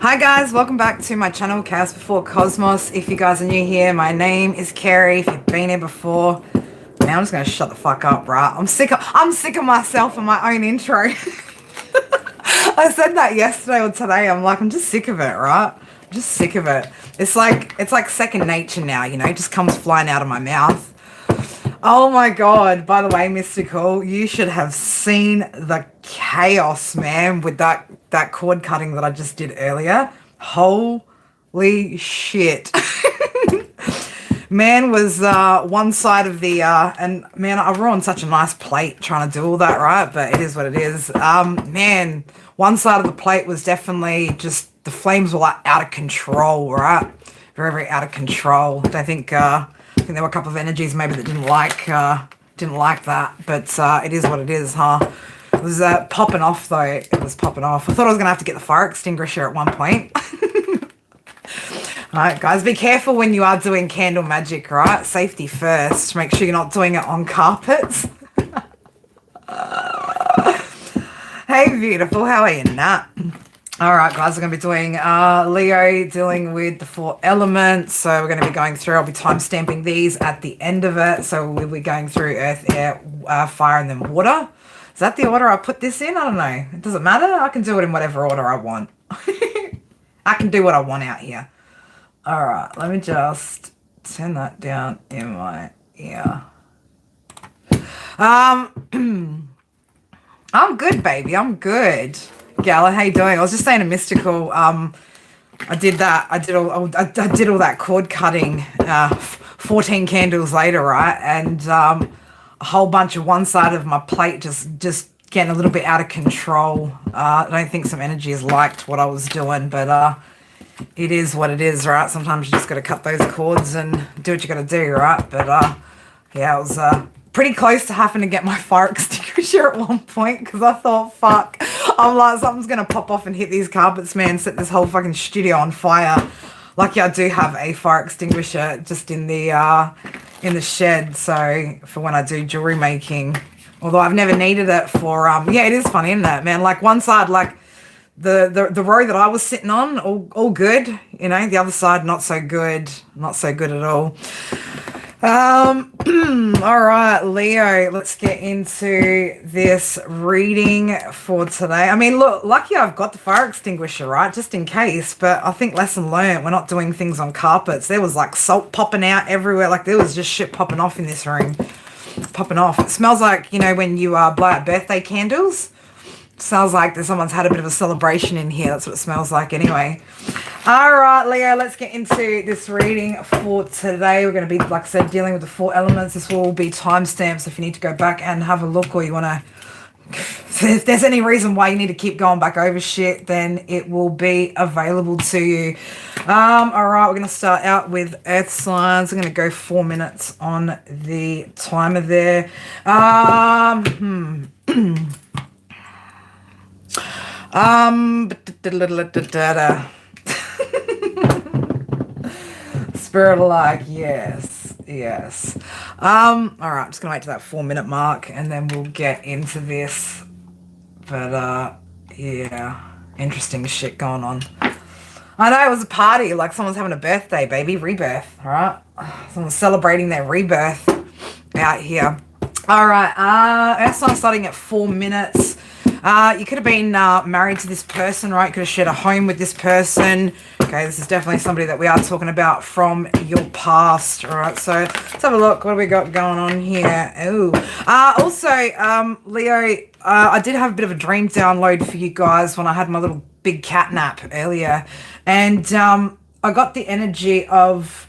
Hi guys, welcome back to my channel, Chaos Before Cosmos. If you guys are new here, my name is Kerry. If you've been here before, man, I'm just gonna shut the fuck up, right? I'm sick of myself and my own intro. I said that yesterday or today. I'm just sick of it, right? I'm just sick of it. It's like second nature now, you know, it just comes flying out of my mouth. Oh my god, by the way, Mystical, you should have seen the chaos, man, with that cord cutting that I just did earlier. Holy shit. Man was one side of the and man, I ruined such a nice plate trying to do all that, right? But it is what it is. Man, one side of the plate was definitely just, the flames were like out of control, right? Very, very out of control. I think there were a couple of energies maybe that didn't like that, but it is what it is, huh? It was popping off though. It was popping off. I thought I was gonna have to get the fire extinguisher at one point. All right, guys, be careful when you are doing candle magic, right? Safety first. Make sure you're not doing it on carpets. Hey, beautiful. How are you, Nat? All right, guys, we're going to be doing Leo dealing with the 4 elements. So we're going to be going through, I'll be time stamping these at the end of it. So we'll be going through earth, air, fire, and then water. Is that the order I put this in? I don't know. It doesn't matter. I can do it in whatever order I want. I can do what I want out here. All right, let me just turn that down in my ear. I'm good, baby. I'm good. Gala, how you doing? I was just saying to Mystical, I did all that cord cutting 14 candles later, right? And a whole bunch of one side of my plate just getting a little bit out of control. I don't think some energies liked what I was doing, but it is what it is, right? Sometimes you just got to cut those cords and do what you got to do, right? But yeah, it was pretty close to having to get my fire extinguisher at one point because I thought, fuck, I'm like, something's going to pop off and hit these carpets, man, set this whole fucking studio on fire. Lucky I do have a fire extinguisher just in the shed, so for when I do jewelry making. Although I've never needed it for, yeah, it is funny, isn't it, man? Like one side, like the row that I was sitting on, all good, you know, the other side, not so good at all. All right, Leo, let's get into this reading for today. I mean, look, lucky I've got the fire extinguisher, right? Just in case, but I think lesson learned, we're not doing things on carpets. There was like salt popping out everywhere. Like there was just shit popping off in this room. Popping off. It smells like, you know, when you blow out birthday candles. It sounds like someone's had a bit of a celebration in here. That's what it smells like anyway. All right, Leo, let's get into this reading for today. We're going to be, like I said, dealing with the 4 elements. This will be timestamps if you need to go back and have a look, or you want to, if there's any reason why you need to keep going back over shit, then it will be available to you. All right, we're going to start out with earth signs. I'm going to go 4 minutes on the timer there. Spirit like, yes. All right, I'm just gonna wait to that 4-minute mark and then we'll get into this. But yeah, interesting shit going on. I know, it was a party, like someone's having a birthday, baby, rebirth. All right, someone's celebrating their rebirth out here. All right, earth sign starting at 4 minutes. You could have been married to this person, right? You could have shared a home with this person. Okay, this is definitely somebody that we are talking about from your past. All right, so let's have a look. What do we got going on here? Ooh. Also, Leo, I did have a bit of a dream download for you guys when I had my little big cat nap earlier. And I got the energy of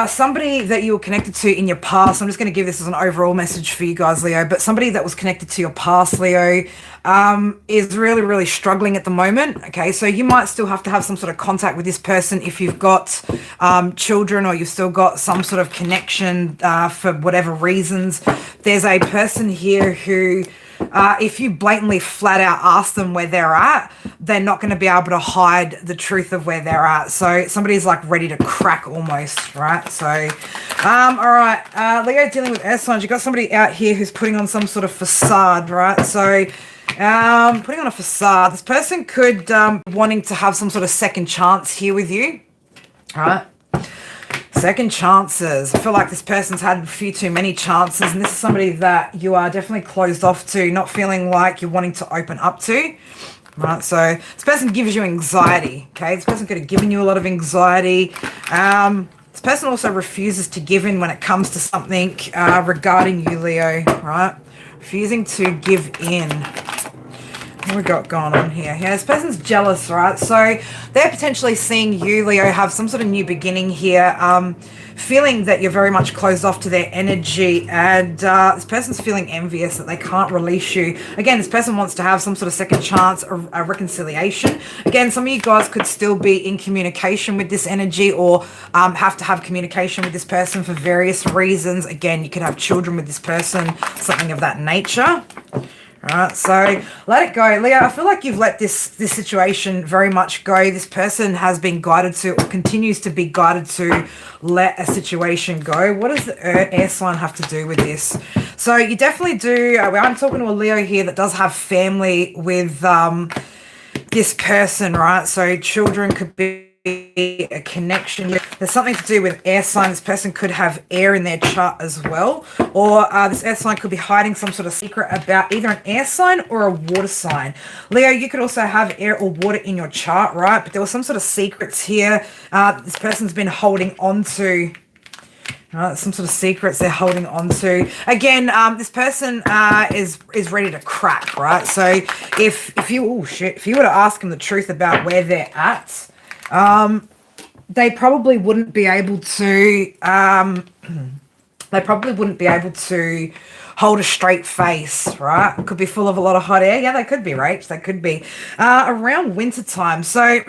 somebody that you were connected to in your past. I'm just going to give this as an overall message for you guys, Leo, but somebody that was connected to your past, Leo, is really, really struggling at the moment. Okay, so you might still have to have some sort of contact with this person if you've got children, or you've still got some sort of connection for whatever reasons. There's a person here who, if you blatantly flat out ask them where they're at, they're not going to be able to hide the truth of where they're at. So somebody's like ready to crack almost, right? So, all right, Leo, dealing with earth signs, you've got somebody out here who's putting on some sort of facade, right? So Putting on a facade. This person could wanting to have some sort of second chance here with you. All right. Second chances. I feel like this person's had a few too many chances, and this is somebody that you are definitely closed off to, not feeling like you're wanting to open up to. Right, so this person gives you anxiety. Okay, this person could have given you a lot of anxiety. This person also refuses to give in when it comes to something regarding you, Leo. Right, refusing to give in. What we got going on here? Yeah, this person's jealous, right? So they're potentially seeing you, Leo, have some sort of new beginning here, feeling that you're very much closed off to their energy, and this person's feeling envious that they can't release you. Again, this person wants to have some sort of second chance, a reconciliation. Again, some of you guys could still be in communication with this energy, or have to have communication with this person for various reasons. Again, you could have children with this person, something of that nature. All right, so let it go. Leo, I feel like you've let this situation very much go. This person has been guided to, or continues to be guided to, let a situation go. What does the air sign have to do with this? So you definitely do. I'm talking to a Leo here that does have family with this person, right? So children could be a connection. There's something to do with air sign. This person could have air in their chart as well, or this air sign could be hiding some sort of secret about either an air sign or a water sign. Leo, you could also have air or water in your chart, right? But there was some sort of secrets here this person's been holding on to. Some sort of secrets they're holding on to. Again, this person is ready to crack, right? So if you were to ask them the truth about where they're at, they probably wouldn't be able to hold a straight face, right? Could be full of a lot of hot air. Yeah, they could be, right? They could be around winter time. So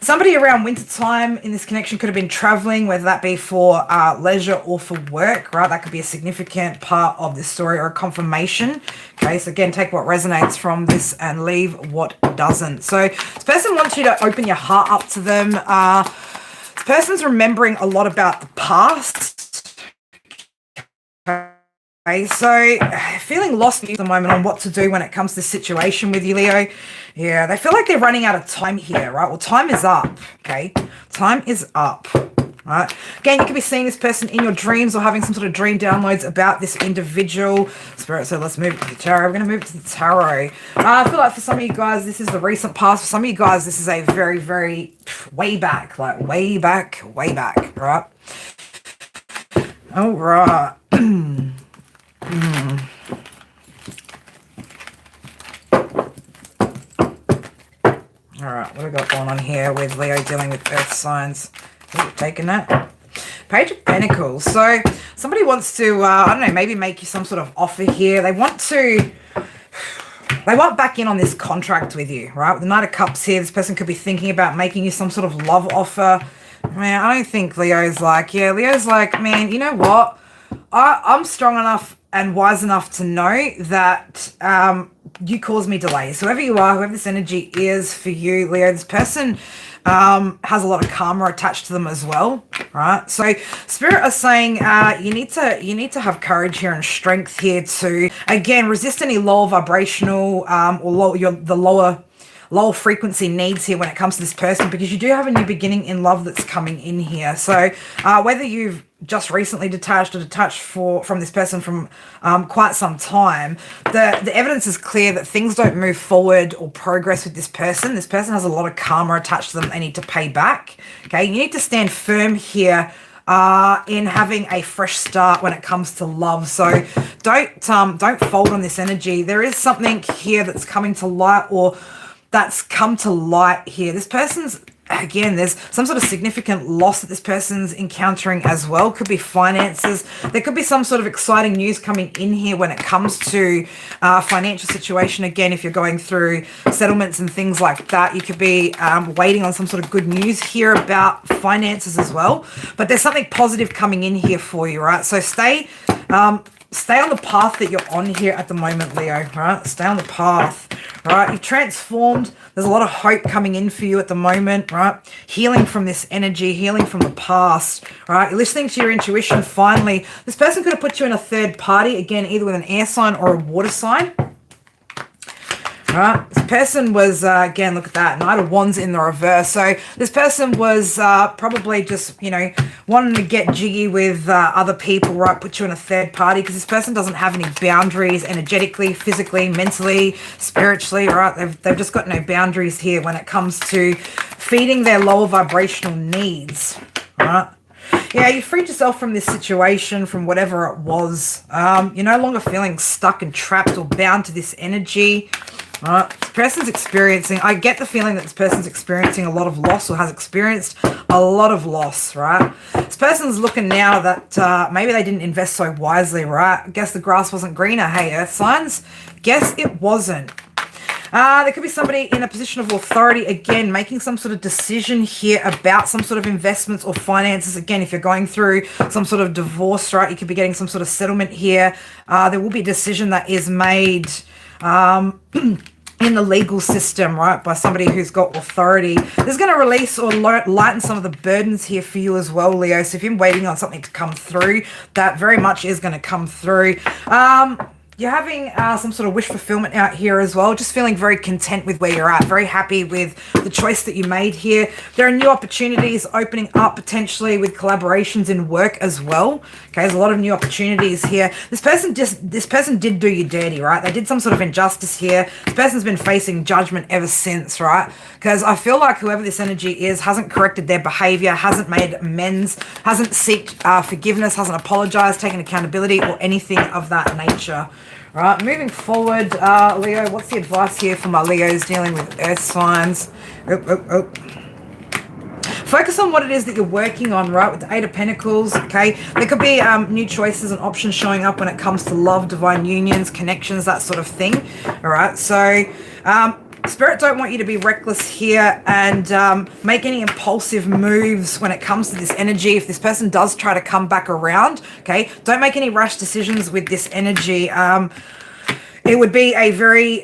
somebody around winter time in this connection could have been traveling, whether that be for leisure or for work, right? That could be a significant part of this story, or a confirmation. Okay, so again, take what resonates from this and leave what doesn't. So this person wants you to open your heart up to them. This person's remembering a lot about the past. Okay, so feeling lost at the moment on what to do when it comes to this situation with you, Leo. Yeah, they feel like they're running out of time here, right? Well, time is up, okay? Time is up, right? Again, you could be seeing this person in your dreams, or having some sort of dream downloads about this individual. Spirit, so let's move to the tarot. We're going to move to the tarot. I feel like for some of you guys, this is the recent past. For some of you guys, this is a very, very way back, right? All right. All right, what have we got going on here with Leo dealing with earth signs? Ooh, taking that. Page of Pentacles. So somebody wants to, I don't know, maybe make you some sort of offer here. They want back in on this contract with you, right? With the Knight of Cups here, this person could be thinking about making you some sort of love offer. Man, I don't think Leo's like, man, you know what? I'm strong enough and wise enough to know that you cause me delays. Whoever you are, whoever this energy is for you, Leo, this person has a lot of karma attached to them as well, right? So Spirit are saying you need to have courage here and strength here to, again, resist any lower vibrational or the lower frequency needs here when it comes to this person, because you do have a new beginning in love that's coming in here. So whether you've just recently detached or detached from this person from quite some time, the evidence is clear that things don't move forward or progress with this person. This person has a lot of karma attached to them they need to pay back. Okay, you need to stand firm here in having a fresh start when it comes to love. So don't fold on this energy. There is something here that's coming to light, or that's come to light here. This person's, again, there's some sort of significant loss that this person's encountering as well. Could be finances. There could be some sort of exciting news coming in here when it comes to financial situation. Again, if you're going through settlements and things like that, you could be waiting on some sort of good news here about finances as well. But there's something positive coming in here for you, right? So stay on the path that you're on here at the moment, Leo, right? Stay on the path, right? You've transformed. There's a lot of hope coming in for you at the moment, right? Healing from this energy, healing from the past, right? You're listening to your intuition finally. This person could have put you in a third party, again, either with an air sign or a water sign. Right, this person was, again, look at that, Knight of Wands in the reverse. So this person was probably just, wanting to get jiggy with other people, right, put you in a third party, because this person doesn't have any boundaries energetically, physically, mentally, spiritually, right? They've just got no boundaries here when it comes to feeding their lower vibrational needs, right? Yeah, you freed yourself from this situation, from whatever it was. You're no longer feeling stuck and trapped or bound to this energy. This person's experiencing, I get the feeling that this person's experiencing a lot of loss, or has experienced a lot of loss, right? This person's looking now that maybe they didn't invest so wisely, right? Guess the grass wasn't greener, hey, earth signs? Guess it wasn't. There could be somebody in a position of authority, again, making some sort of decision here about some sort of investments or finances. Again, if you're going through some sort of divorce, right, you could be getting some sort of settlement here. There will be a decision that is made in the legal system, right, by somebody who's got authority. This is going to release or lighten some of the burdens here for you as well, Leo. So if you're waiting on something to come through, that very much is going to come through. You're having some sort of wish fulfillment out here as well. Just feeling very content with where you're at. Very happy with the choice that you made here. There are new opportunities opening up potentially with collaborations in work as well. Okay, there's a lot of new opportunities here. This person did do you dirty, right? They did some sort of injustice here. This person's been facing judgment ever since, right? Because I feel like whoever this energy is hasn't corrected their behavior, hasn't made amends, hasn't sought forgiveness, hasn't apologized, taken accountability, or anything of that nature. Right, moving forward, Leo, what's the advice here for my Leos dealing with earth signs? Focus on what it is that you're working on, right, with the Eight of Pentacles, okay? There could be new choices and options showing up when it comes to love, divine unions, connections, that sort of thing, all right? So, Spirit don't want you to be reckless here and make any impulsive moves when it comes to this energy. If this person does try to come back around, okay, don't make any rash decisions with this energy. It would be a very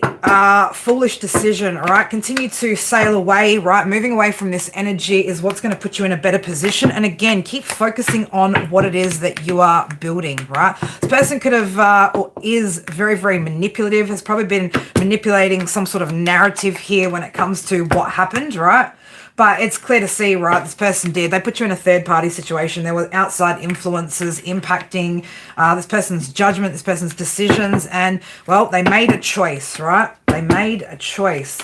foolish decision, all right? Continue to sail away, right? Moving away from this energy is what's going to put you in a better position. And again, keep focusing on what it is that you are building, right? This person could have or is very, very manipulative, has probably been manipulating some sort of narrative here when it comes to what happened, right? But it's clear to see, right, this person did. They put you in a third-party situation. There were outside influences impacting this person's judgment, this person's decisions, and, well, they made a choice, right? They made a choice.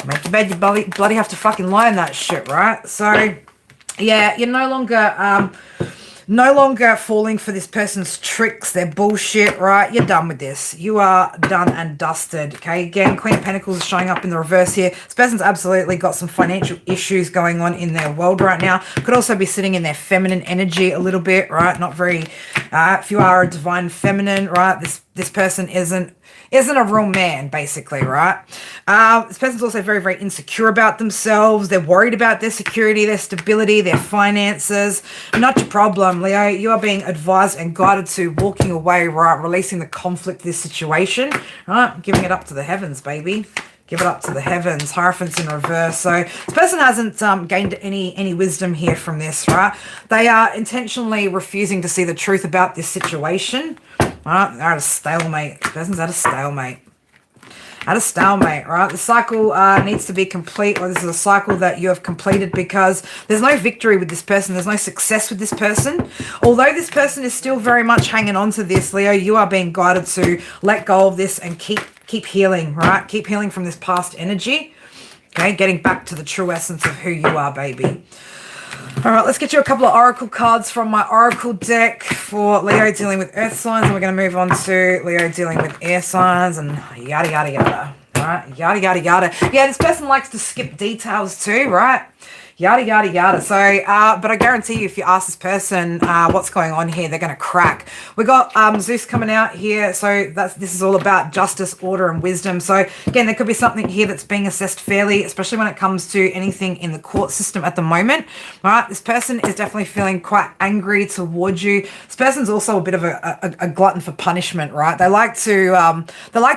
Make your bed, you bloody have to fucking lie in that shit, right? So, yeah, you're no longer falling for this person's tricks, their bullshit, right? You're done with this. You are done and dusted, okay? Again, Queen of Pentacles is showing up in the reverse here. This person's absolutely got some financial issues going on in their world right now. Could also be sitting in their feminine energy a little bit, right? Not very, if you are a divine feminine, right? This person isn't a real man, basically, right? This person's also very, very insecure about themselves. They're worried about their security, their stability, their finances. Not your problem, Leo. You are being advised and guided to walking away, right? Releasing the conflict of this situation, right? Giving it up to the heavens, baby. Give it up to the heavens. Hierophants in reverse. So this person hasn't gained any wisdom here from this, right? They are intentionally refusing to see the truth about this situation. Right, they're at a stalemate. This person's at a stalemate. At a stalemate, right? The cycle needs to be complete, or this is a cycle that you have completed, because there's no victory with this person. There's no success with this person. Although this person is still very much hanging on to this, Leo, you are being guided to let go of this and keep healing, right? Keep healing from this past energy. Okay, getting back to the true essence of who you are, baby. All right, let's get you a couple of oracle cards from my oracle deck for Leo dealing with earth signs, and we're going to move on to Leo dealing with air signs and yada, yada, yada. All right, yada, yada, yada. Yeah, this person likes to skip details too, right? Yada, yada, yada. So, but I guarantee you, if you ask this person what's going on here, they're going to crack. We got Zeus coming out here. So this is all about justice, order, and wisdom. So again, there could be something here that's being assessed fairly, especially when it comes to anything in the court system at the moment. All right, this person is definitely feeling quite angry towards you. This person's also a bit of a glutton for punishment, right? They like to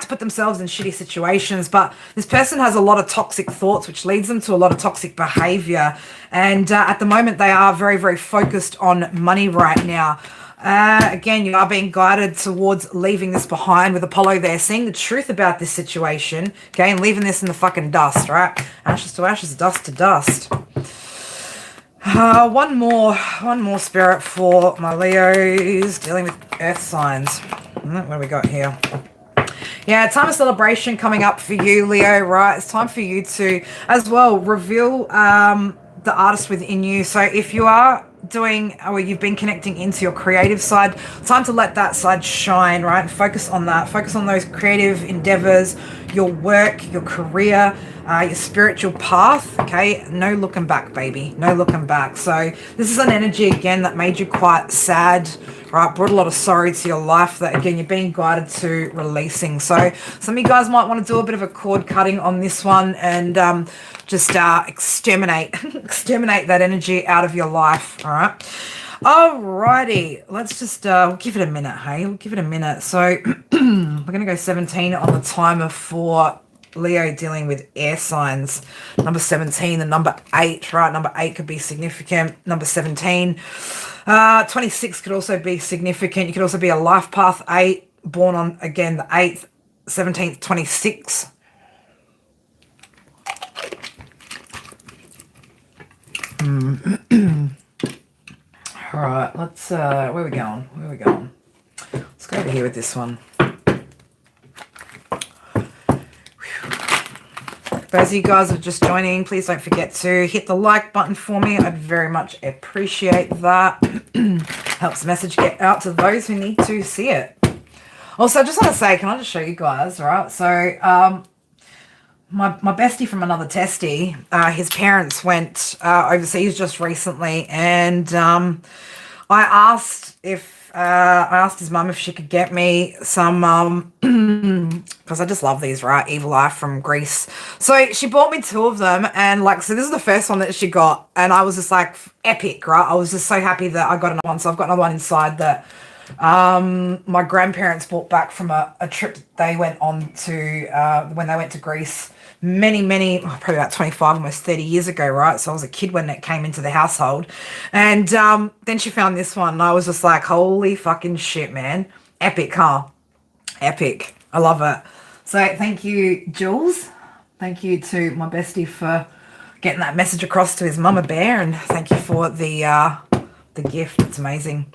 put themselves in shitty situations, but this person has a lot of toxic thoughts, which leads them to a lot of toxic behavior. And at the moment, they are very, very focused on money right now. Again, you are being guided towards leaving this behind with Apollo there, seeing the truth about this situation, okay, and leaving this in the fucking dust, right? Ashes to ashes, dust to dust. One more spirit for my Leos dealing with earth signs. What do we got here? Yeah, time of celebration coming up for you, Leo, right? It's time for you to, as well, reveal the artist within you. So if you are doing, or you've been connecting into your creative side, time to let that side shine, right? And focus on that. Focus on those creative endeavors, your work, your career, your spiritual path, okay? No looking back, baby. No looking back. So this is an energy, again, that made you quite sad, right? Brought a lot of sorrow to your life that, again, you're being guided to releasing. So some of you guys might want to do a bit of a cord cutting on this one and just exterminate that energy out of your life, all right? Alrighty, let's just we'll give it a minute, hey? We'll give it a minute. So we're going to go 17 on the timer for Leo dealing with air signs. Number 17, the number 8, right? Number 8 could be significant. Number 17, 26 could also be significant. You could also be a life path 8, born on, again, the 8th, 17th, 26. All right, let's, where are we going? Let's go over here with this one. Those of you guys who are just joining, please don't forget to hit the like button for me. I'd very much appreciate that. Helps the message get out to those who need to see it. Also, I just want to say, can I just show you guys, right? So, my bestie from another testy, his parents went overseas just recently, and I asked his mum if she could get me some, because I just love these, right? Evil Eye from Greece. So she bought me 2 of them, and like, so this is the first one that she got, and I was just like, epic, right? I was just so happy that I got another one. So I've got another one inside that my grandparents brought back from a trip they went on to when they went to Greece many, probably about 25, almost 30 years ago, right? So I was a kid when it came into the household. And then she found this one, and I was just like, holy fucking shit, man. Epic, huh? Epic. I love it. So thank you, Jules. Thank you to my bestie for getting that message across to his mama bear, and thank you for the gift. It's amazing.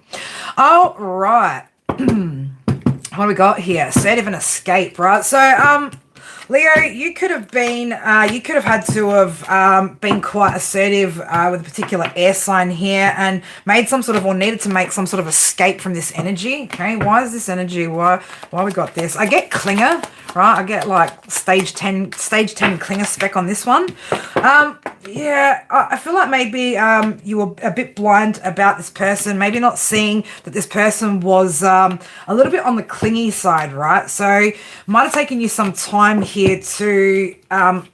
All right. What do we got here? Assertive and escape, right? So, Leo, you could have had to have been quite assertive with a particular air sign here and made some sort of, or needed to make some sort of escape from this energy. Okay, why is this energy? Why we got this? I get clinger, right? I get like stage 10 clinger spec on this one. Yeah, I feel like maybe you were a bit blind about this person, maybe not seeing that this person was a little bit on the clingy side, right? So might have taken you some time here to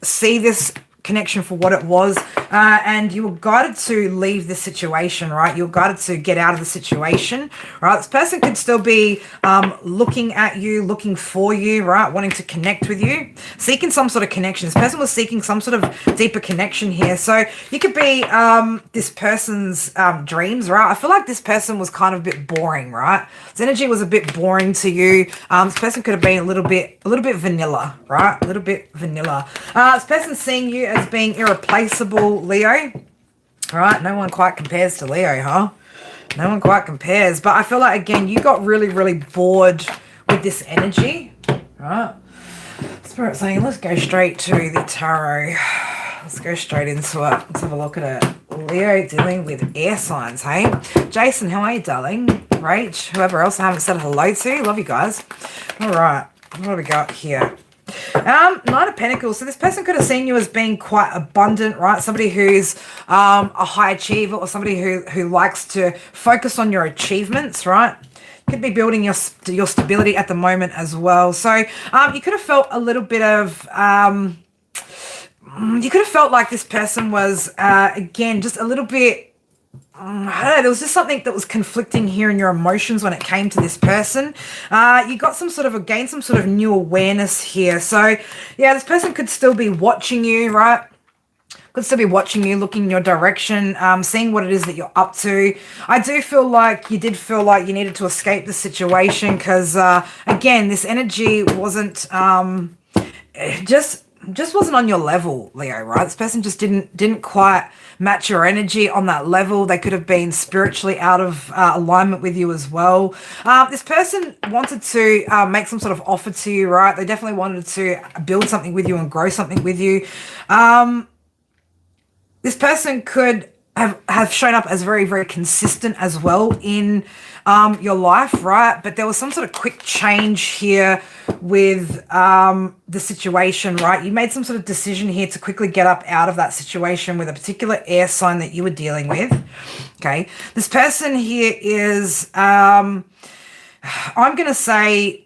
see this connection for what it was, and you were guided to leave this situation, right? You were guided to get out of the situation, right? This person could still be looking at you, looking for you, right? Wanting to connect with you, seeking some sort of connection. This person was seeking some sort of deeper connection here. So you could be this person's dreams, right? I feel like this person was kind of a bit boring, right? This energy was a bit boring to you. This person could have been a little bit vanilla, right? A little bit vanilla. This person seeing you as being irreplaceable, Leo. All right, no one quite compares to Leo, huh? No one quite compares. But I feel like, again, you got really bored with this energy, right? Spirit saying, let's go straight to the tarot. Let's go straight into it. Let's have a look at it. Leo dealing with air signs, hey? Jason, how are you, darling? Rach, whoever else I haven't said hello to. Love you guys. All right, what do we got here? Knight of Pentacles. So this person could have seen you as being quite abundant, right? Somebody who's a high achiever, or somebody who likes to focus on your achievements, right? Could be building your stability at the moment as well. So you could have felt a little bit of you could have felt like this person was again just a little bit, I don't know, there was just something that was conflicting here in your emotions when it came to this person. You got gained some sort of new awareness here. So yeah, this person could still be watching you, right? Could still be watching you, looking in your direction, seeing what it is that you're up to. I do feel like you did feel like you needed to escape the situation because, again, this energy wasn't just wasn't on your level, Leo, right? This person just didn't quite match your energy on that level. They could have been spiritually out of alignment with you as well. This person wanted to make some sort of offer to you, right? They definitely wanted to build something with you and grow something with you. This person could have shown up as very, very consistent as well in your life, right? But there was some sort of quick change here with the situation, right? You made some sort of decision here to quickly get up out of that situation with a particular air sign that you were dealing with, okay? This person here is, I'm going to say,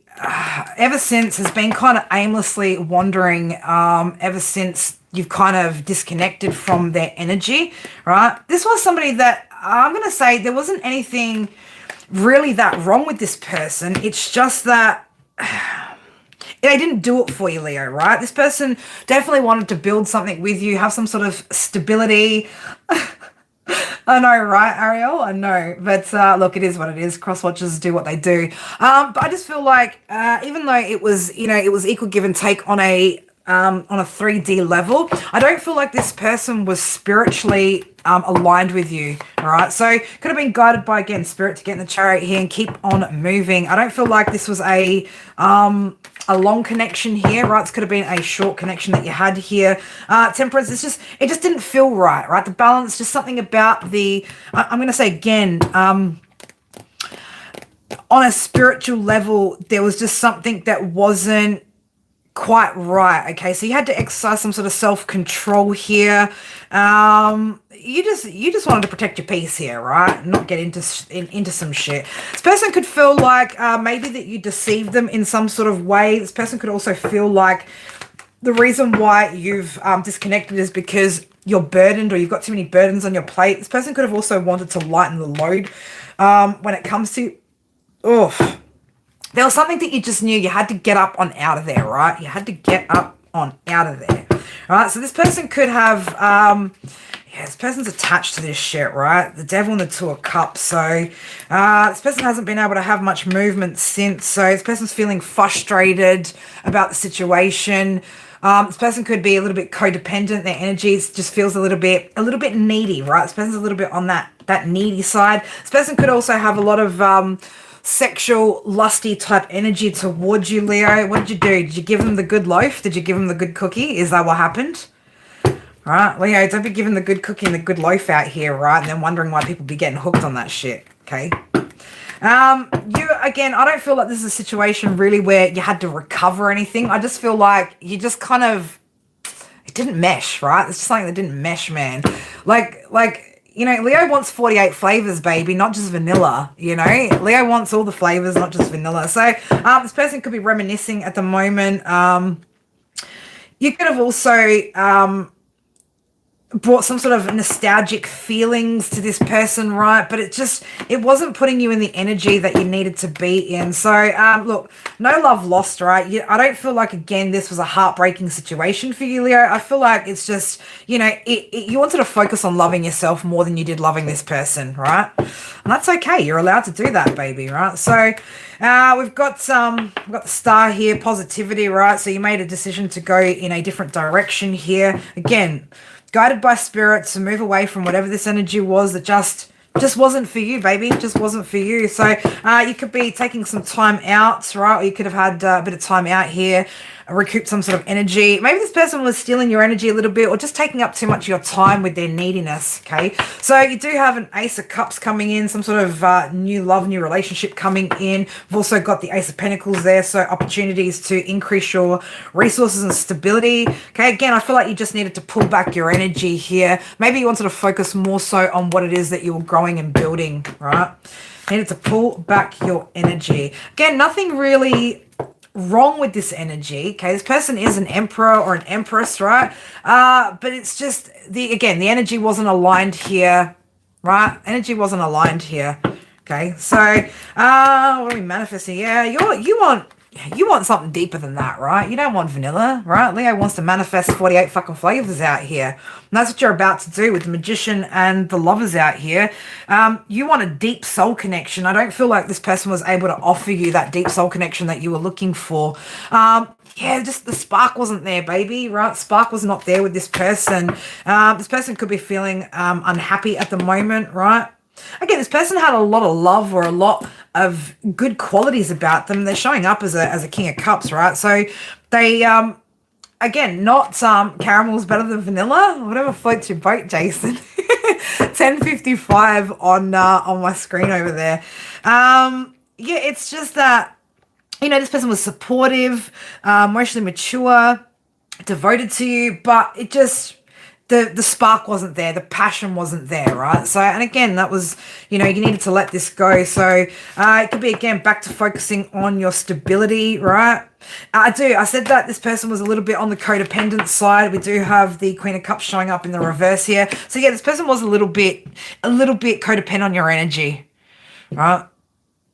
ever since has been kind of aimlessly wandering ever since you've kind of disconnected from their energy, right? This was somebody that I'm going to say there wasn't anything really that wrong with this person. It's just that they didn't do it for you, Leo, right? This person definitely wanted to build something with you, have some sort of stability. I know, right, Ariel? I know. But look, it is what it is. Cross-watchers do what they do. But I just feel like even though it was, it was equal give and take on a 3D level, I don't feel like this person was spiritually aligned with you, all right? So could have been guided by, again, spirit to get in the chariot here and keep on moving. I don't feel like this was a long connection here, right? This could have been a short connection that you had here. Temperance, it just didn't feel right? The balance, just something about I'm going to say again, on a spiritual level, there was just something that wasn't quite right. Okay, so you had to exercise some sort of self-control here. You just wanted to protect your peace here, right? Not get into some shit. This person could feel like maybe that you deceived them in some sort of way. This person could also feel like the reason why you've disconnected is because you're burdened or you've got too many burdens on your plate. This person could have also wanted to lighten the load when it comes to there was something that you just knew you had to get up on out of there, right? You had to get up on out of there. All right, so this person could have, this person's attached to this shit, right? The devil and the two of cups. So this person hasn't been able to have much movement since. So this person's feeling frustrated about the situation. This person could be a little bit codependent. Their energy just feels a little bit needy, right? This person's a little bit on that needy side. This person could also have a lot of sexual, lusty type energy towards you, Leo. What did you do? Did you give them the good loaf? Did you give them the good cookie? Is that what happened? All right, Leo, don't be giving the good cookie and the good loaf out here, right? And then wondering why people be getting hooked on that shit, okay? Again, I don't feel like this is a situation really where you had to recover anything. I just feel like you just kind of, it didn't mesh, right? It's just something that didn't mesh, man. Like, Leo wants 48 flavors, baby, not just vanilla, Leo wants all the flavors, not just vanilla. So this person could be reminiscing at the moment. You could have also brought some sort of nostalgic feelings to this person, right? But it wasn't putting you in the energy that you needed to be in. So look, no love lost, right? I don't feel like, again, this was a heartbreaking situation for you, Leo. I feel like it's just, you wanted to focus on loving yourself more than you did loving this person, right? And that's okay. You're allowed to do that, baby, right? So we've got the star here, positivity, right? So you made a decision to go in a different direction here. Again, guided by spirit to move away from whatever this energy was that just wasn't for you, baby. Just wasn't for you. So you could be taking some time out, right? Or you could have had a bit of time out here, recoup some sort of energy. Maybe this person was stealing your energy a little bit or just taking up too much of your time with their neediness, okay? So you do have an Ace of Cups coming in, some sort of new love, new relationship coming in. We've also got the Ace of Pentacles there, so opportunities to increase your resources and stability. Okay, again, I feel like you just needed to pull back your energy here. Maybe you wanted to focus more so on what it is that you were growing and building, right? You needed to pull back your energy. Again, nothing really wrong with this energy, okay? This person is an emperor or an empress, right? But it's just the energy wasn't aligned here, right? Energy wasn't aligned here, okay? So what are we manifesting? Yeah, you want you want something deeper than that, right? You don't want vanilla, right? Leo wants to manifest 48 fucking flavors out here. And that's what you're about to do with the Magician and the Lovers out here. You want a deep soul connection. I don't feel like this person was able to offer you that deep soul connection that you were looking for. Yeah, just the spark wasn't there, baby, right? Spark was not there with this person. This person could be feeling unhappy at the moment, right? Again, this person had a lot of love or a lot of good qualities about them. They're showing up as a King of Cups, right? So they, again, not caramel's better than vanilla. Whatever floats your boat, Jason. 10:55 on my screen over there. Yeah, it's just that, you know, this person was supportive, emotionally mature, devoted to you, but it just the spark wasn't there, the passion wasn't there, right? So, and again, that was, you know, you needed to let this go. So it could be, again, back to focusing on your stability, right? I said that this person was a little bit on the codependent side. We do have the Queen of Cups showing up in the reverse here. So yeah, this person was a little bit codependent on your energy, right?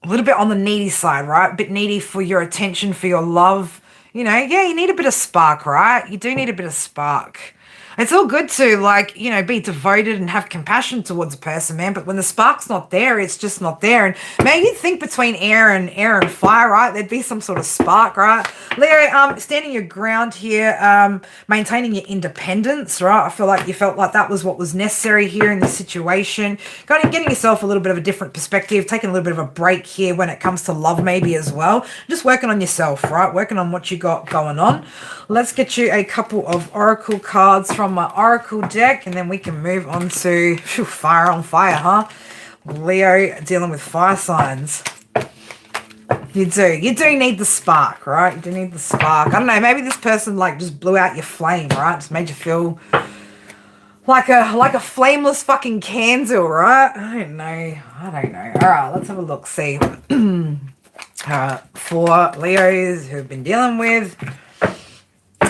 A little bit on the needy side, right? A bit needy for your attention, for your love. You know, yeah, you need a bit of spark, right? You do need a bit of spark. It's all good to, like, you know, be devoted and have compassion towards a person, man. But when the spark's not there, it's just not there. And man, you'd think between air and fire, right? There'd be some sort of spark, right? Leo, standing your ground here, maintaining your independence, right? I feel like you felt like that was what was necessary here in this situation. Kind of getting yourself a little bit of a different perspective, taking a little bit of a break here when it comes to love, maybe as well. Just working on yourself, right? Working on what you got going on. Let's get you a couple of oracle cards from my oracle deck, and then we can move on to fire on fire, huh? Leo dealing with fire signs. You do need the spark, right? You do need the spark. I don't know, maybe this person like just blew out your flame, right? Just made you feel like a flameless fucking candle, right? I don't know. All right, let's have a look. See, for Leos who've been dealing with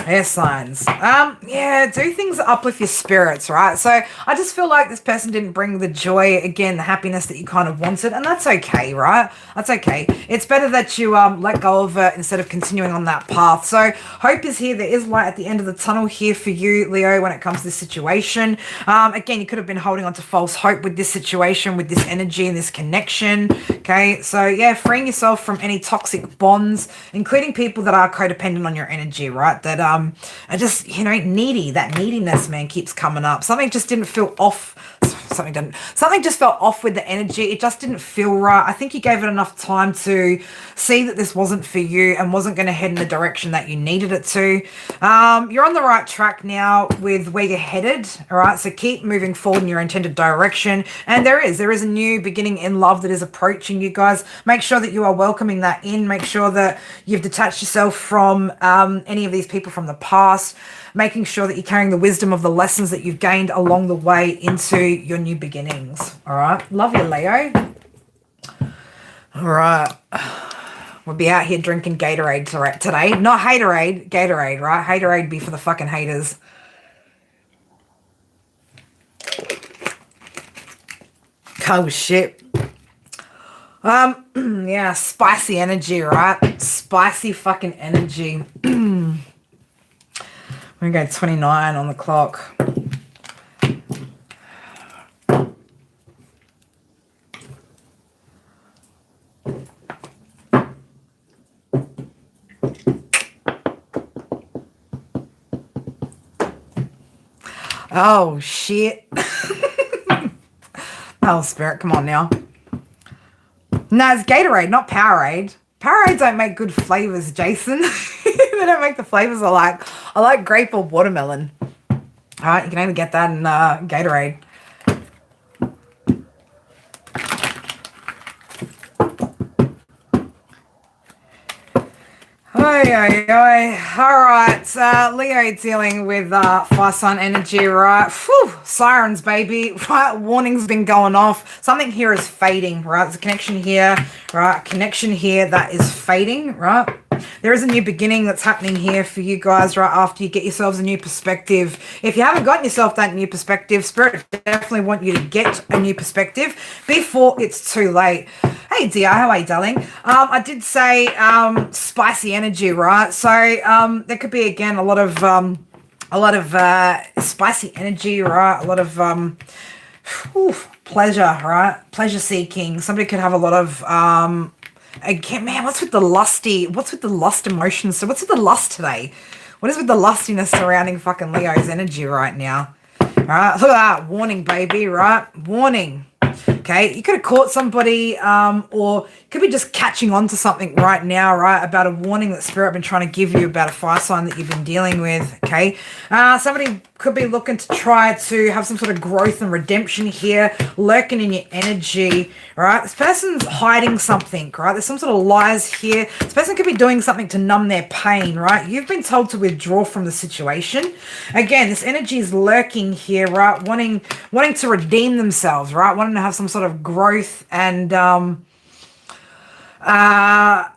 air signs. Yeah, do things that uplift your spirits, right? So I just feel like this person didn't bring the joy, again, the happiness that you kind of wanted, and that's okay, right? That's okay. It's better that you let go of it instead of continuing on that path. So hope is here. There is light at the end of the tunnel here for you, Leo, when it comes to this situation. Again, you could have been holding on to false hope with this situation, with this energy and this connection. Okay, so yeah, freeing yourself from any toxic bonds, including people that are codependent on your energy, right? That are just, you know, needy. That neediness, man, keeps coming up. Something just didn't feel off. Something just felt off with the energy. It just didn't feel right. I think you gave it enough time to see that this wasn't for you and wasn't going to head in the direction that you needed it to. You're on the right track now with where you're headed. All right, so keep moving forward in your intended direction. And there is a new beginning in love that is approaching you guys. Make sure that you are welcoming that in. Make sure that you've detached yourself from any of these people from the past. Making sure that you're carrying the wisdom of the lessons that you've gained along the way into your new beginnings. All right. Love you, Leo. All right. We'll be out here drinking Gatorade today. Not Haterade, Gatorade, right? Haterade be for the fucking haters. Oh, shit. Yeah, spicy energy, right? Spicy fucking energy. We're going to go 29 on the clock. Oh, shit. Oh, Spirit, come on now. No, it's Gatorade, not Powerade. Powerade don't make good flavors, Jason. They don't make the flavors I like grape or watermelon. All right, you can only get that in Gatorade. All right, Leo dealing with fire sign energy, right? Whew, sirens, baby. Right, warning's been going off. Something here is fading, right? There's a connection here, right? A connection here that is fading, right? There is a new beginning that's happening here for you guys right after you get yourselves a new perspective. If you haven't gotten yourself that new perspective, Spirit definitely want you to get a new perspective before it's too late. Hey, dear, how are you, darling? I did say spicy energy, right? So there could be, again, a lot of spicy energy, right? A lot of pleasure, right? Pleasure seeking. Somebody could have a lot of again, man, what's with the lust emotions? So what's with the lust today? What is with the lustiness surrounding fucking Leo's energy right now? All right, look at that. Warning, baby, right? Warning. Okay, you could have caught somebody or could be just catching on to something right now, right, about a warning that Spirit been trying to give you about a fire sign that you've been dealing with, okay? Somebody could be looking to try to have some sort of growth and redemption here, lurking in your energy, right? This person's hiding something, right? There's some sort of lies here. This person could be doing something to numb their pain, right? You've been told to withdraw from the situation. Again, this energy is lurking here, right? Wanting to redeem themselves, right? Wanting to have some sort of growth and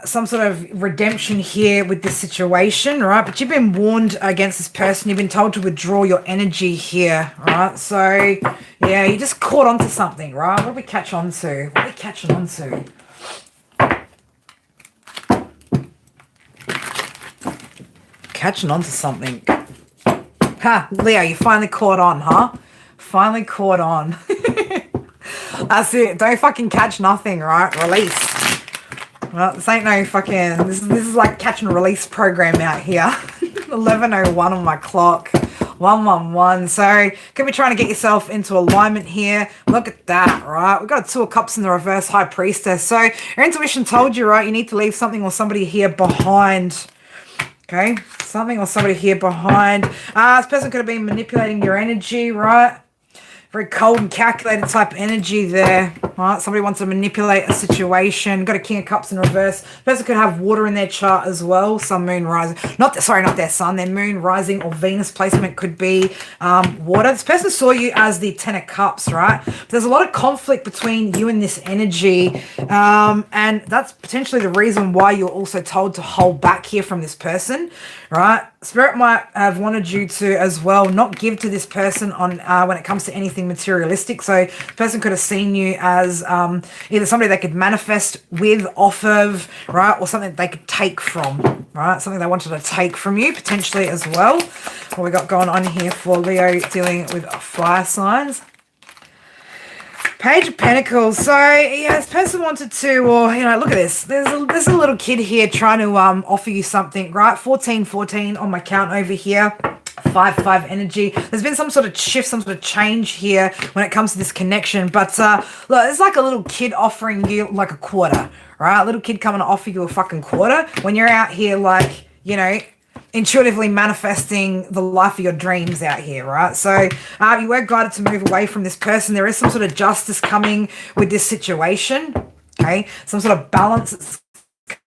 some sort of redemption here with this situation, right? But you've been warned against this person. You've been told to withdraw your energy here, right? So, yeah, you just caught onto something, right? What do we catch on to? What are we catching on to? Catching on to something. Ha, Leo, you finally caught on, huh? Finally caught on. That's it. Don't fucking catch nothing, right? Release. Well, this ain't no fucking... This is like catch and release program out here. 11:01 on my clock. 111. So, could be trying to get yourself into alignment here. Look at that, right? We've got a 2 of Cups in the reverse, High Priestess. So, your intuition told you, right, you need to leave something or somebody here behind. Okay? Something or somebody here behind. This person could have been manipulating your energy, right? Very cold and calculated type energy there. Right? Somebody wants to manipulate a situation. Got a King of Cups in reverse. The person could have water in their chart as well. Sun, moon, rising. Not their sun. Their moon, rising, or Venus placement could be water. This person saw you as the 10 of Cups, right? But there's a lot of conflict between you and this energy. And that's potentially the reason why you're also told to hold back here from this person, right? Spirit might have wanted you to as well not give to this person on when it comes to anything materialistic. So the person could have seen you as either somebody they could manifest with, off of, right, or something they could take from, right? Something they wanted to take from you potentially as well. What we got going on here for Leo dealing with fire signs? Page of Pentacles. So, yeah, this person wanted to, or, you know, look at this. There's a little kid here trying to offer you something, right? 1414 on my count over here. 5-5 energy. There's been some sort of shift, some sort of change here when it comes to this connection. But, look, it's like a little kid offering you like a quarter, right? A little kid coming to offer you a fucking quarter when you're out here like, you know, intuitively manifesting the life of your dreams out here, right? So you were guided to move away from this person. There is some sort of justice coming with this situation, okay? Some sort of balance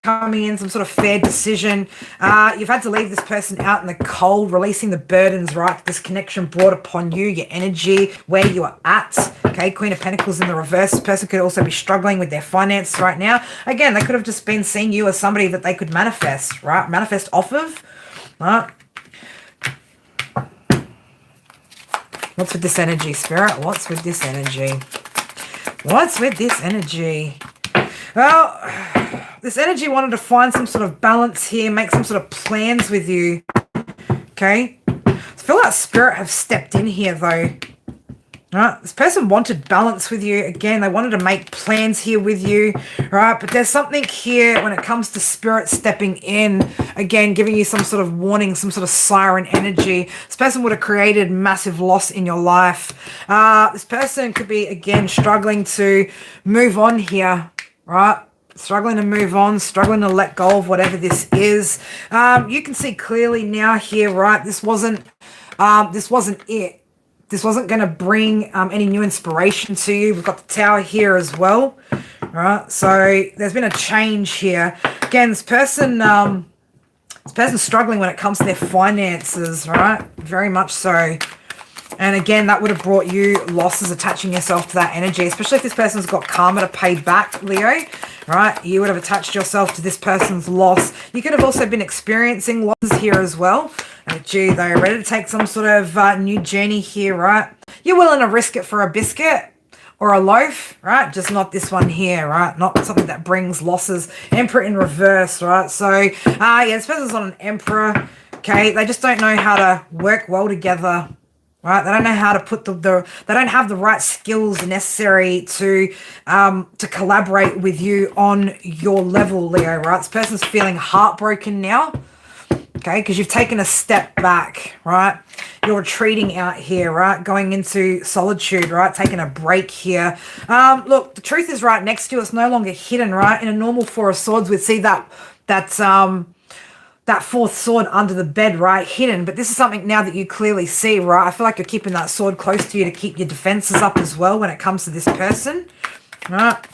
coming in, some sort of fair decision. You've had to leave this person out in the cold, releasing the burdens, right? This connection brought upon you, your energy, where you are at, okay? Queen of Pentacles in the reverse. This person could also be struggling with their finances right now. Again, they could have just been seeing you as somebody that they could manifest, right? Manifest off of. Right. What's with this energy, Spirit? What's with this energy? What's with this energy? Well, this energy wanted to find some sort of balance here, make some sort of plans with you. Okay? I feel like Spirit have stepped in here, though. Right? This person wanted balance with you. Again, they wanted to make plans here with you, right? But there's something here when it comes to Spirit stepping in, again, giving you some sort of warning, some sort of siren energy. This person would have created massive loss in your life. This person could be, again, struggling to move on here, right? Struggling to move on, struggling to let go of whatever this is. You can see clearly now here, right? This wasn't it. This wasn't going to bring any new inspiration to you. We've got the Tower here as well, right? So there's been a change here. Again, this person's struggling when it comes to their finances, right? Very much so. And again, that would have brought you losses attaching yourself to that energy, especially if this person's got karma to pay back, Leo, right? You would have attached yourself to this person's loss. You could have also been experiencing losses here as well. Gee, they're ready to take some sort of new journey here, right? You're willing to risk it for a biscuit or a loaf, right? Just not this one here, right? Not something that brings losses. Emperor in reverse, right? So, yeah, this person's on an emperor, okay? They just don't know how to work well together, right? They don't know how to put they don't have the right skills necessary to collaborate with you on your level, Leo, right? This person's feeling heartbroken now, okay? Because you've taken a step back, right? You're retreating out here, right? Going into solitude, right? Taking a break here. Look, the truth is right next to you. It's no longer hidden, right? In a normal Four of Swords, we'd see that fourth sword under the bed, right? Hidden. But this is something now that you clearly see, right? I feel like you're keeping that sword close to you to keep your defenses up as well when it comes to this person, right?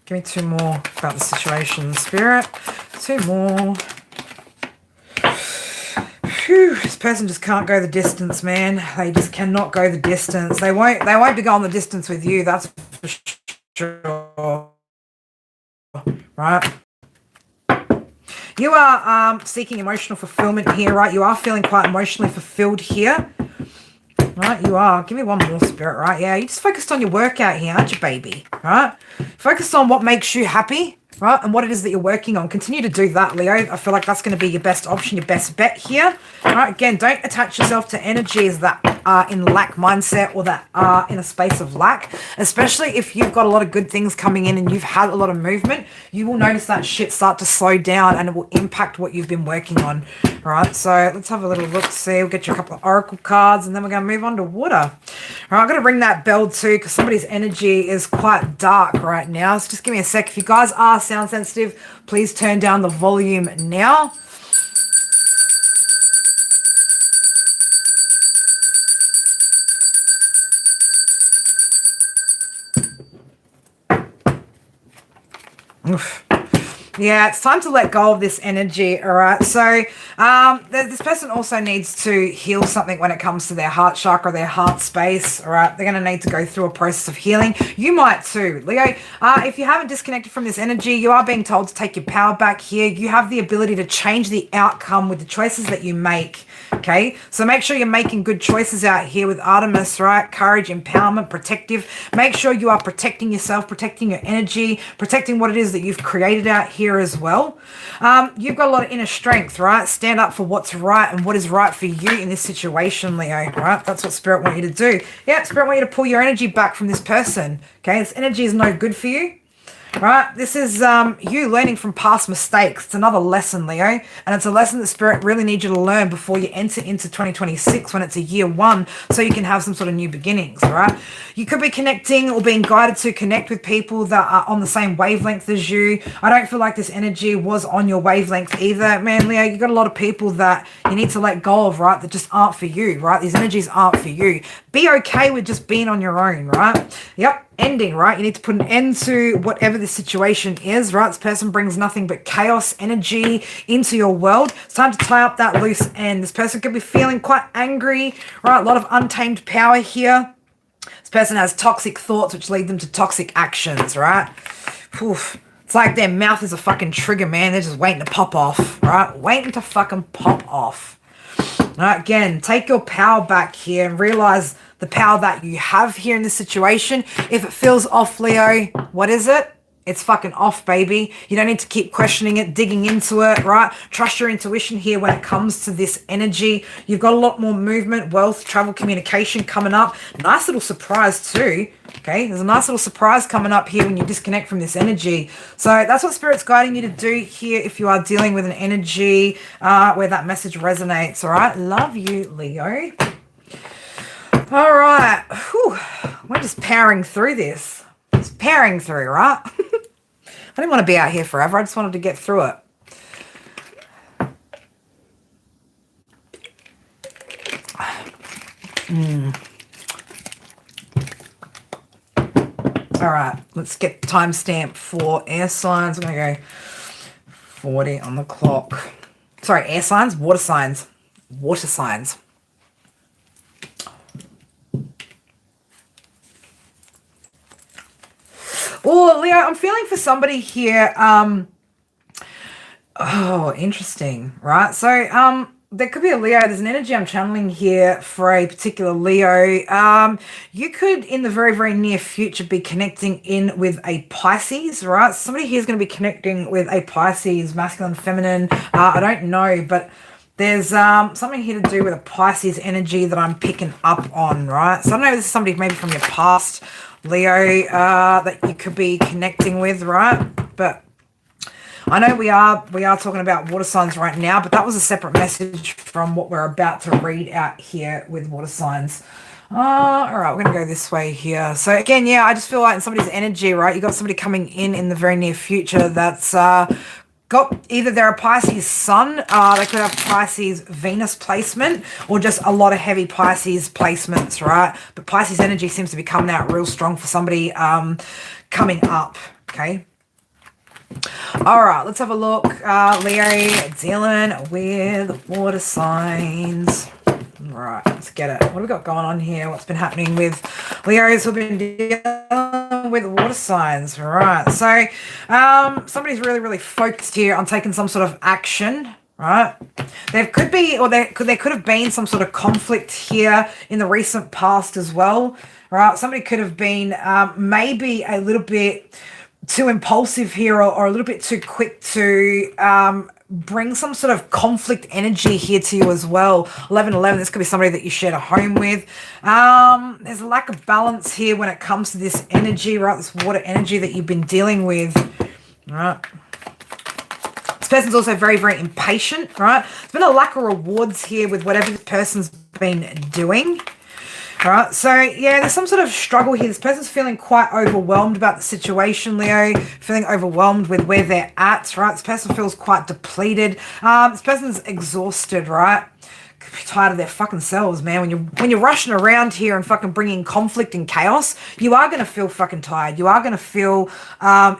Give me two more about the situation, Spirit. Two more. Phew, this person just can't go the distance, man. They just cannot go the distance. They won't be going the distance with you, that's for sure. Right? You are seeking emotional fulfillment here, right? You are feeling quite emotionally fulfilled here. Right, you are. Give me one more, Spirit, right? Yeah, you just focused on your workout here, aren't you, baby? Right? Focus on what makes you happy, right? And what it is that you're working on. Continue to do that, Leo. I feel like that's going to be your best option, your best bet here. All right, again, don't attach yourself to energies that are in lack mindset or that are in a space of lack, especially if you've got a lot of good things coming in and you've had a lot of movement. You will notice that shit start to slow down and it will impact what you've been working on. All right, so let's have a little look, see. We'll get you a couple of oracle cards and then we're going to move on to water. All right, I'm going to ring that bell too because somebody's energy is quite dark right now. So just give me a sec. If you guys are sound sensitive, please turn down the volume now. Oof. Yeah, it's time to let go of this energy, all right? So this person also needs to heal something when it comes to their heart chakra, their heart space, all right? They're going to need to go through a process of healing. You might too. Leo, if you haven't disconnected from this energy, you are being told to take your power back here. You have the ability to change the outcome with the choices that you make, okay? So make sure you're making good choices out here with Artemis, right? Courage, empowerment, protective. Make sure you are protecting yourself, protecting your energy, protecting what it is that you've created out here as well. You've got a lot of inner strength, right? Stand up for what's right and what is right for you in this situation, Leo, right? That's what Spirit want you to do. Yeah, Spirit want you to pull your energy back from this person, okay? This energy is no good for you. Right, this is you learning from past mistakes. It's another lesson, Leo, and it's a lesson that Spirit really needs you to learn before you enter into 2026 when it's a year one, so you can have some sort of new beginnings. All right, you could be connecting or being guided to connect with people that are on the same wavelength as you. I don't feel like this energy was on your wavelength either, man, Leo. You got a lot of people that you need to let go of, right? That just aren't for you, right? These energies aren't for you. Be okay with just being on your own, right? Yep. Ending, right? You need to put an end to whatever the situation is, right? This person brings nothing but chaos energy into your world. It's time to tie up that loose end. This person could be feeling quite angry, right? A lot of untamed power here. This person has toxic thoughts which lead them to toxic actions, right? Oof. It's like their mouth is a fucking trigger, man. They're just waiting to pop off, right? Waiting to fucking pop off. All right, again, take your power back here and realize the power that you have here in this situation. If it feels off, Leo, what is it? It's fucking off, baby. You don't need to keep questioning it, digging into it, right? Trust your intuition here when it comes to this energy. You've got a lot more movement, wealth, travel, communication coming up. Nice little surprise too, okay? There's a nice little surprise coming up here when you disconnect from this energy. So that's what Spirit's guiding you to do here if you are dealing with an energy where that message resonates, all right? Love you, Leo. All right. Whew. We're just powering through this. Just powering through, right? I didn't want to be out here forever. I just wanted to get through it. All right. Let's get the timestamp for air signs. I'm going to go 40 on the clock. Sorry, air signs, water signs. Water signs. Oh, Leo, I'm feeling for somebody here. Oh, interesting, right? So, there could be a Leo. There's an energy I'm channeling here for a particular Leo. You could, in the very, very near future, be connecting in with a Pisces, right? Somebody here is going to be connecting with a Pisces, masculine, feminine. I don't know, but there's something here to do with a Pisces energy that I'm picking up on, right? So I don't know if this is somebody maybe from your past, Leo, that you could be connecting with, right? But I know we are talking about water signs right now, but that was a separate message from what we're about to read out here with water signs. All right, we're going to go this way here. So again, yeah, I just feel like in somebody's energy, right, you got somebody coming in the very near future that's got either they're a Pisces sun, they could have Pisces Venus placement, or just a lot of heavy Pisces placements, right? But Pisces energy seems to be coming out real strong for somebody coming up, okay? All right, let's have a look. Leo dealing with water signs. All right, let's get it. What have we got going on here? What's been happening with Leos who've been dealing with water signs? All right, so somebody's really, really focused here on taking some sort of action. Right, there could be, or there could have been some sort of conflict here in the recent past as well. Right, somebody could have been maybe a little bit too impulsive here, or a little bit too quick to bring some sort of conflict energy here to you as well. 1111, this could be somebody that you shared a home with. There's a lack of balance here when it comes to this energy, right? This water energy that you've been dealing with, right? This person's also very, very impatient, right? There's been a lack of rewards here with whatever this person's been doing. All right, so yeah, there's some sort of struggle here. This person's feeling quite overwhelmed about the situation, Leo, feeling overwhelmed with where they're at, right? This person feels quite depleted. This person's exhausted, right? Could be tired of their fucking selves, man. When you're rushing around here and fucking bringing conflict and chaos, you are going to feel fucking tired. You are going to feel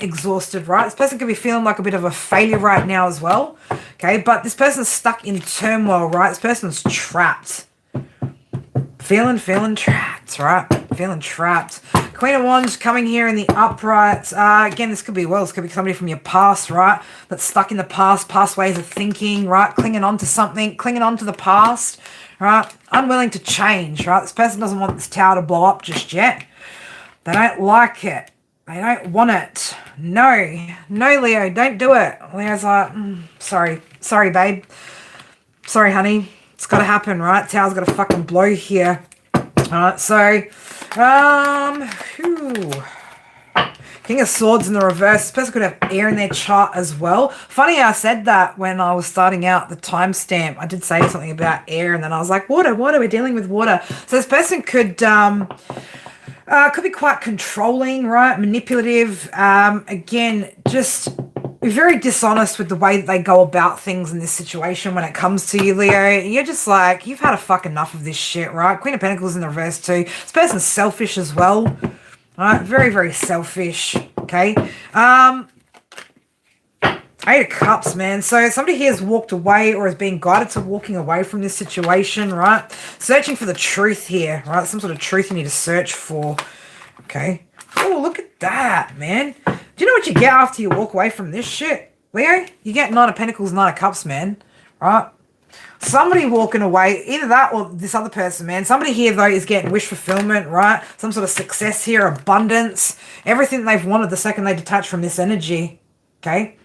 exhausted, right? This person could be feeling like a bit of a failure right now as well, okay? But this person's stuck in turmoil, right? This person's trapped. Feeling trapped, right? Feeling trapped. Queen of Wands coming here in the upright. Again, this could be this could be somebody from your past, right? That's stuck in the past ways of thinking, right? Clinging on to something, clinging on to the past, right? Unwilling to change, right? This person doesn't want this tower to blow up just yet. They don't like it. They don't want it. No, Leo, don't do it. Leo's like, sorry, babe. Sorry, honey. It's got to happen, right? Tower's got to fucking blow here. All right, so, King of Swords in the reverse. This person could have air in their chart as well. Funny how I said that when I was starting out the timestamp. I did say something about air, and then I was like, water, we're dealing with water. So this person could be quite controlling, right? Manipulative. Again, just very dishonest with the way that they go about things in this situation when it comes to you, Leo. You're just like, you've had a fuck enough of this shit, right? Queen of Pentacles in the reverse too. This person's selfish as well, right? Very, very selfish, okay? Eight of Cups, man. So somebody here has walked away or is being guided to walking away from this situation, right? Searching for the truth here, right? Some sort of truth you need to search for, okay? Oh, look at that, man. Do you know what you get after you walk away from this shit, Leo? You get Nine of Pentacles, Nine of Cups, man, right? Somebody walking away, either that or this other person, man. Somebody here, though, is getting wish fulfillment, right? Some sort of success here, abundance, everything they've wanted the second they detach from this energy, okay?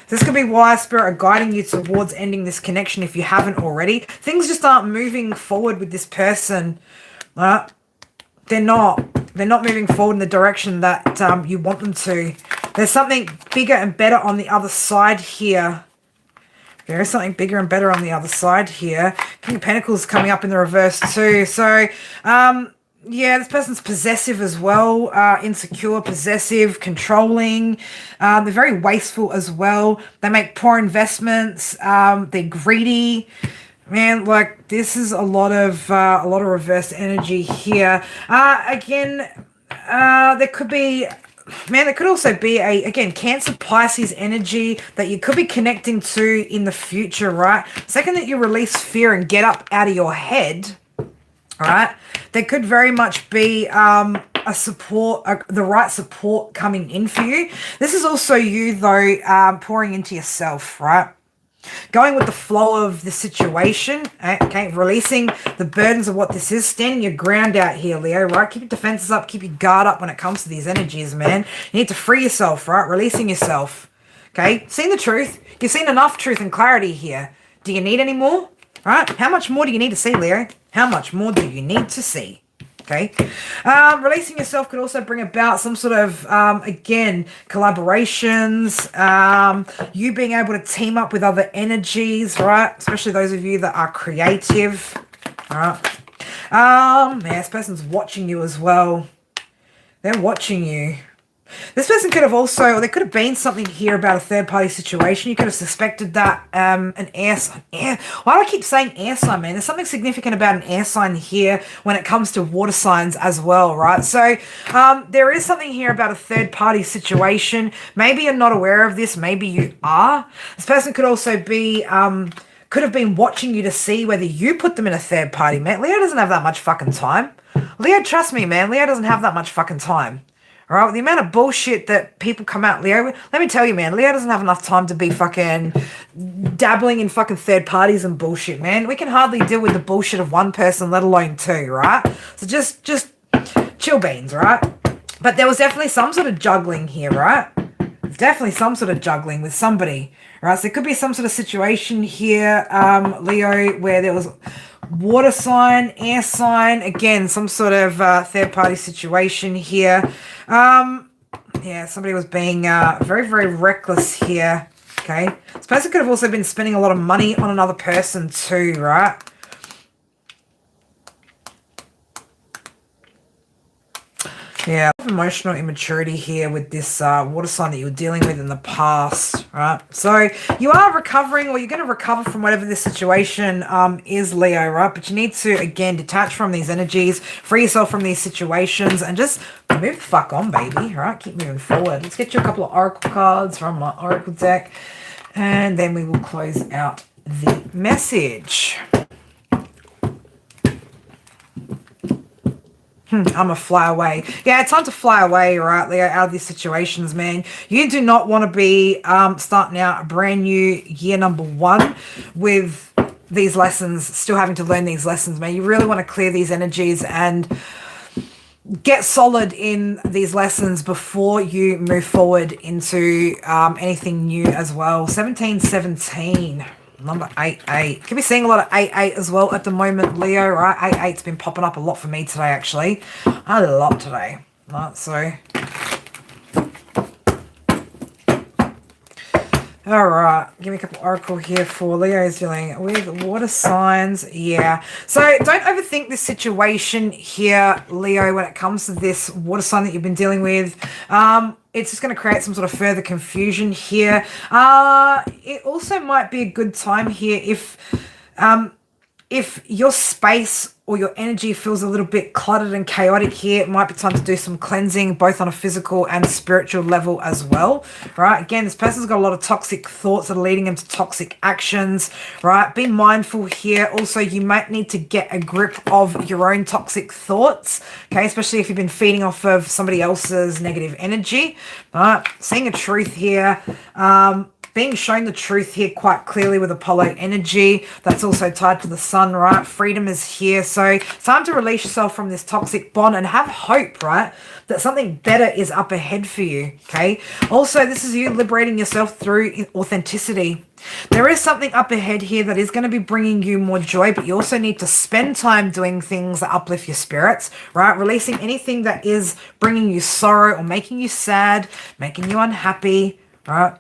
This could be why Spirit are guiding you towards ending this connection if you haven't already. Things just aren't moving forward with this person, right? They're not moving forward in the direction that you want them to. There's something bigger and better on the other side here. There is something bigger and better on the other side here. King of Pentacles coming up in the reverse too. So, yeah, this person's possessive as well. Insecure, possessive, controlling. They're very wasteful as well. They make poor investments. They're greedy. Man, like, this is a lot of reverse energy here. Again, there could be, man, there could also be again, Cancer, Pisces energy that you could be connecting to in the future, right? Second that you release fear and get up out of your head, all right, there could very much be the right support coming in for you. This is also you, though, pouring into yourself, right? Going with the flow of the situation, okay? Releasing the burdens of what this is. Standing your ground out here, Leo, right? Keep your defenses up. Keep your guard up when it comes to these energies, man. You need to free yourself, right? Releasing yourself, okay? Seeing the truth. You've seen enough truth and clarity here. Do you need any more? Right? How much more do you need to see, Leo? How much more do you need to see? Okay. Releasing yourself could also bring about some sort of, again, collaborations, you being able to team up with other energies, right? Especially those of you that are creative, all right? Man, this person's watching you as well. They're watching you. This person could have also, or there could have been something here about a third-party situation. You could have suspected that an air sign. Why do I keep saying air sign, man? There's something significant about an air sign here when it comes to water signs as well, right? So there is something here about a third-party situation. Maybe you're not aware of this. Maybe you are. This person could also be... could have been watching you to see whether you put them in a third party, man. Leo doesn't have that much fucking time. Leo, trust me, man. Leo doesn't have that much fucking time. All right, with the amount of bullshit that people come out, Leo, let me tell you, man, Leo doesn't have enough time to be fucking dabbling in fucking third parties and bullshit, man. We can hardly deal with the bullshit of one person, let alone two, right? So just chill beans, right? But there was definitely some sort of juggling here, right? Definitely some sort of juggling with somebody, right? So there could be some sort of situation here, Leo, where there was water sign, air sign, again, some sort of third-party situation here. Yeah, somebody was being very, very reckless here, okay? This person could have also been spending a lot of money on another person too, right? Yeah, emotional immaturity here with this water sign that you were dealing with in the past, right? So you are recovering, or you're going to recover from whatever this situation is, Leo, right? But you need to, again, detach from these energies, free yourself from these situations, and just move the fuck on, baby, right? Keep moving forward. Let's get you a couple of oracle cards from my oracle deck, and then we will close out the message. I'm a fly away. Yeah, it's time to fly away, right, Leo, out of these situations, man. You do not want to be starting out a brand new year number 1 with these lessons, still having to learn these lessons, man. You really want to clear these energies and get solid in these lessons before you move forward into anything new as well. 1717. Number 88. Could be seeing a lot of 88 as well at the moment, Leo, right? 88's been popping up a lot for me today, actually. A lot today. Right, so. Alright, give me a couple of oracle here for Leo's dealing with water signs. Yeah. So don't overthink this situation here, Leo, when it comes to this water sign that you've been dealing with. It's just going to create some sort of further confusion here. It also might be a good time here if your space or your energy feels a little bit cluttered and chaotic here, it might be time to do some cleansing, both on a physical and spiritual level as well, right? Again, this person's got a lot of toxic thoughts that are leading them to toxic actions, right? Be mindful here. Also, you might need to get a grip of your own toxic thoughts, okay? Especially if you've been feeding off of somebody else's negative energy, right? Seeing a truth here, being shown the truth here quite clearly with Apollo energy. That's also tied to the sun, right? Freedom is here. So it's time to release yourself from this toxic bond and have hope, right? That something better is up ahead for you, okay? Also, this is you liberating yourself through authenticity. There is something up ahead here that is going to be bringing you more joy, but you also need to spend time doing things that uplift your spirits, right? Releasing anything that is bringing you sorrow or making you sad, making you unhappy, right?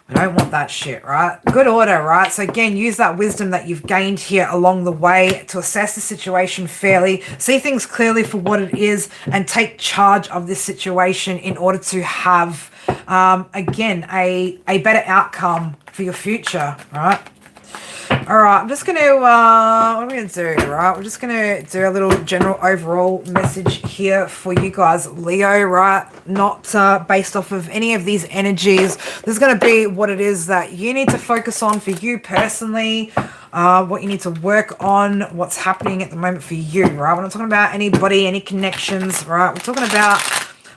We don't want that shit, right? Good order, right? So again, use that wisdom that you've gained here along the way to assess the situation fairly, see things clearly for what it is, and take charge of this situation in order to have, again, a better outcome for your future, right? All right, I'm just going to, what are we going to do, right? We're just going to do a little general overall message here for you guys, Leo, right? Not based off of any of these energies. This is going to be what it is that you need to focus on for you personally, what you need to work on, what's happening at the moment for you, right? We're not talking about anybody, any connections, right? We're talking about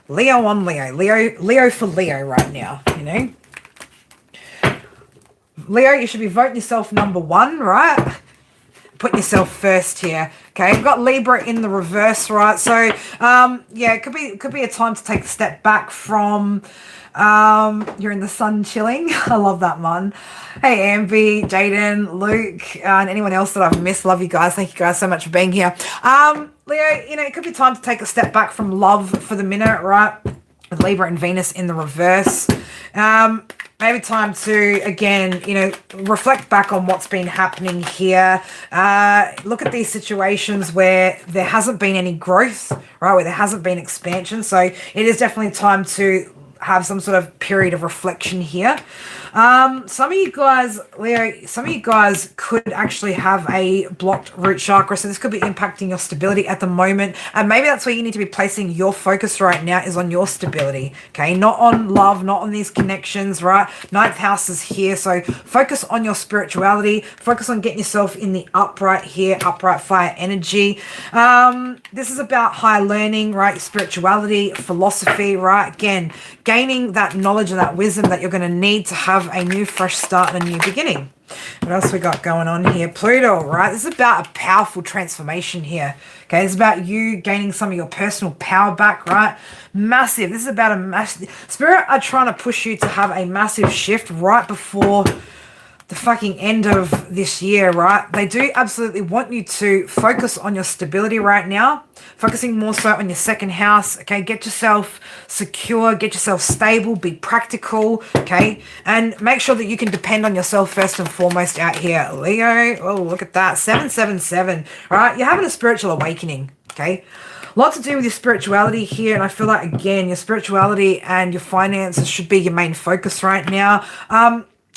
Leo on Leo, Leo for Leo right now, you know? Leo, you should be voting yourself number one, right? Putting yourself first here. Okay, we've got Libra in the reverse, right? So, yeah, it could be a time to take a step back from you're in the sun chilling. I love that, man. Hey, Ambi, Jaden, Luke, and anyone else that I've missed. Love you guys. Thank you guys so much for being here. Leo, you know, it could be time to take a step back from love for the minute, right? With Libra and Venus in the reverse. Maybe time to, again, you know, reflect back on what's been happening here. Look at these situations where there hasn't been any growth, right? Where there hasn't been expansion. So it is definitely time to have some sort of period of reflection here. Some of you guys, Leo, some of you guys could actually have a blocked root chakra. So this could be impacting your stability at the moment. And maybe that's where you need to be placing your focus right now, is on your stability. Okay. Not on love, not on these connections, right? Ninth house is here. So focus on your spirituality. Focus on getting yourself in the upright here, upright fire energy. This is about higher learning, right? Spirituality, philosophy, right? Again, gaining that knowledge and that wisdom that you're going to need to have a new fresh start and a new beginning. What else we got going on here? Pluto, right? This is about a powerful transformation here. Okay, it's about you gaining some of your personal power back, right? Massive. This is about a massive... Spirit are trying to push you to have a massive shift right before the fucking end of this year, right? They do absolutely want you to focus on your stability right now, focusing more so on your second house, okay? Get yourself secure, get yourself stable, be practical, okay? And make sure that you can depend on yourself first and foremost out here. Leo, oh, look at that, 777, right? You're having a spiritual awakening, okay? Lot to do with your spirituality here, and I feel like, again, your spirituality and your finances should be your main focus right now.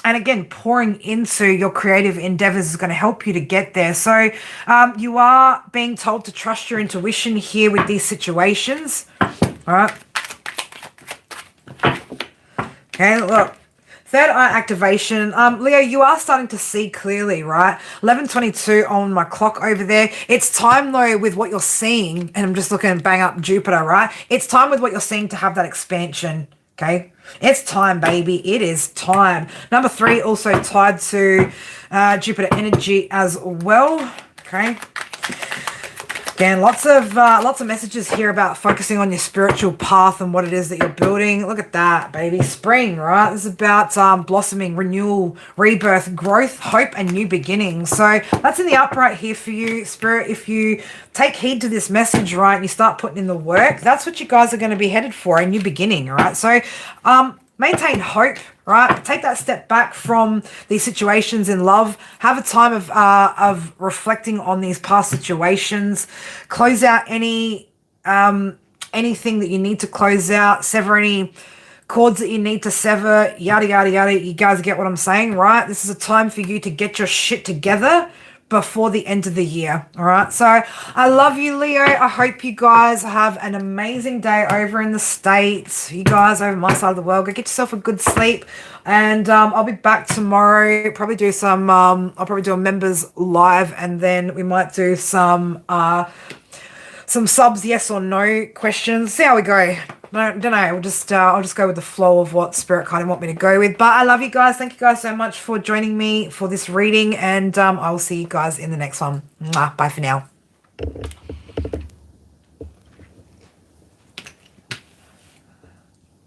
And again, pouring into your creative endeavors is going to help you to get there. So you are being told to trust your intuition here with these situations. All right. Okay, look. Third eye activation. Leo, you are starting to see clearly, right? 11:22 on my clock over there. It's time, though, with what you're seeing, and I'm just looking at bang up Jupiter, right? It's time with what you're seeing to have that expansion. Okay, it's time, baby. It is time. Number 3 also tied to Jupiter energy as well. Okay. Again, lots of messages here about focusing on your spiritual path and what it is that you're building. Look at that, baby. Spring, right? This is about blossoming, renewal, rebirth, growth, hope, and new beginnings. So that's in the upright here for you, Spirit. If you take heed to this message, right, and you start putting in the work, that's what you guys are going to be headed for, a new beginning, all right? So maintain hope, right? Take that step back from these situations in love. Have a time of reflecting on these past situations. Close out anything that you need to close out. Sever any cords that you need to sever. Yada, yada, yada. You guys get what I'm saying, right? This is a time for you to get your shit together before the end of the year. All right. So I love you, Leo. I hope you guys have an amazing day over in the States. You guys over my side of the world, go get yourself a good sleep. And I'll be back tomorrow. Probably do some, I'll probably do a members live, and then we might do some subs, yes or no questions. See how we go. I don't know. I'll just go with the flow of what Spirit kind of want me to go with. But I love you guys. Thank you guys so much for joining me for this reading, and I will see you guys in the next one. Mwah. Bye for now.